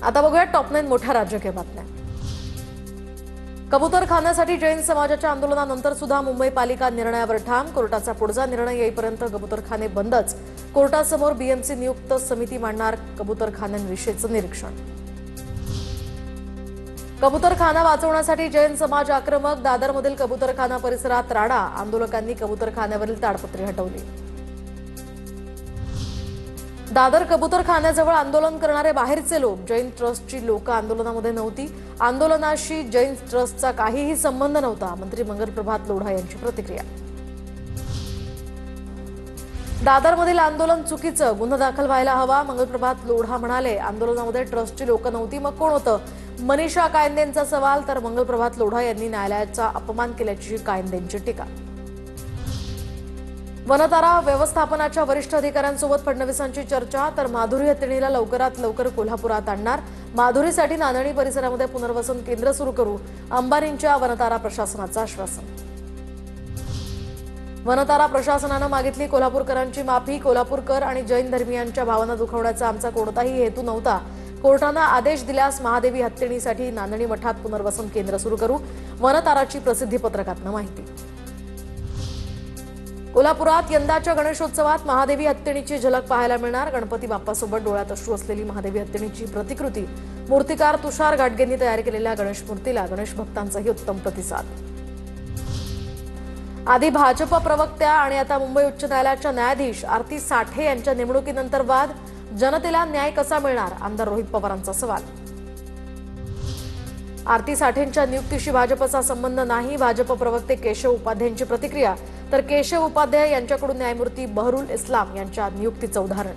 आता बघूया टॉप 9 मोठ्या राजकीय बातम्या। कबूतरखान्यासाठी जैन समाजाच्या आंदोलनानंतर सुद्धा मुंबई पालिका निर्णयावर ठाम। कोर्टाचा पुढचा निर्णय येईपर्यंत कबूतरखाने बंदच। कोर्टासमोर बीएमसी नियुक्त समिती मांडणार कबूतरखान्यांविषयीचं निरीक्षण। कबूतरखाना वाचवण्यासाठी जैन समाज आक्रमक। दादरमधील कबूतरखाना परिसरात राडा। आंदोलकांनी कबूतरखान्यावरील ताडपत्री हटवली। दादर कबूतरखान्याजवळ आंदोलन करणारे बाहेरचे लोक। जैन ट्रस्टची लोक आंदोलनामध्ये नव्हती। आंदोलनाशी जैन ट्रस्टचा काहीही संबंध नव्हता। मंत्री मंगलप्रभात लोढा यांची प्रतिक्रिया। दादरमधील आंदोलन चुकीचं, गुन्हा दाखल व्हायला हवा। मंगलप्रभात लोढा म्हणाले, आंदोलनामध्ये ट्रस्टची लोक नव्हती, मग कोण होतं? मनीषा कायंदेंचा सवाल, तर मंगलप्रभात लोढा यांनी न्यायालयाचा अपमान केल्याची कायंदेंची टीका। वनतारा व्यवस्थापनाच्या वरिष्ठ अधिकाऱ्यांसोबत फडणवीसांची चर्चा, तर माधुरी हत्तीणीला लवकरात लवकर कोल्हापुरात आणणार। माधुरीसाठी नांदणी परिसरामध्ये पुनर्वसन केंद्र सुरू करू, अंबानींच्या वनतारा प्रशासनाचं आश्वासन। वनतारा प्रशासनानं मागितली कोल्हापूरकरांची माफी। कोल्हापूरकर आणि जैन धर्मीयांच्या भावना दुखवण्याचा आमचा कोणताही हेतू नव्हता। कोर्टानं आदेश दिल्यास महादेवी हत्तीणीसाठी नांदणी मठात पुनर्वसन केंद्र सुरू करू, वनताराची प्रसिद्धी पत्रकातनं माहिती। कोल्हापुरात यंदाच्या गणेशोत्सवात महादेवी हत्तीणीची झलक पाहायला मिळणार। गणपती बाप्पासोबत डोळ्यात अश्रू असलेली महादेवी हत्तीणीची प्रतिकृती मूर्तिकार तुषार घाटगेंनी तयार केलेल्या गणेश मूर्तीला गणेश भक्तांचाही उत्तम प्रतिसाद। आधी भाजप प्रवक्त्या आणि आता मुंबई उच्च न्यायालयाच्या न्यायाधीश आरती साठे यांच्या नेमणुकीनंतर वाद। जनतेला न्याय कसा मिळणार? आमदार रोहित पवारांचा सवाल। आरती साठेंच्या नियुक्तीशी भाजपचा संबंध नाही। भाजप प्रवक्ते केशव उपाध्यायांची प्रतिक्रिया, तर केशव उपाध्याय यांच्याकडून न्यायमूर्ती बहरुल इस्लाम यांच्या नियुक्तीचं उदाहरण।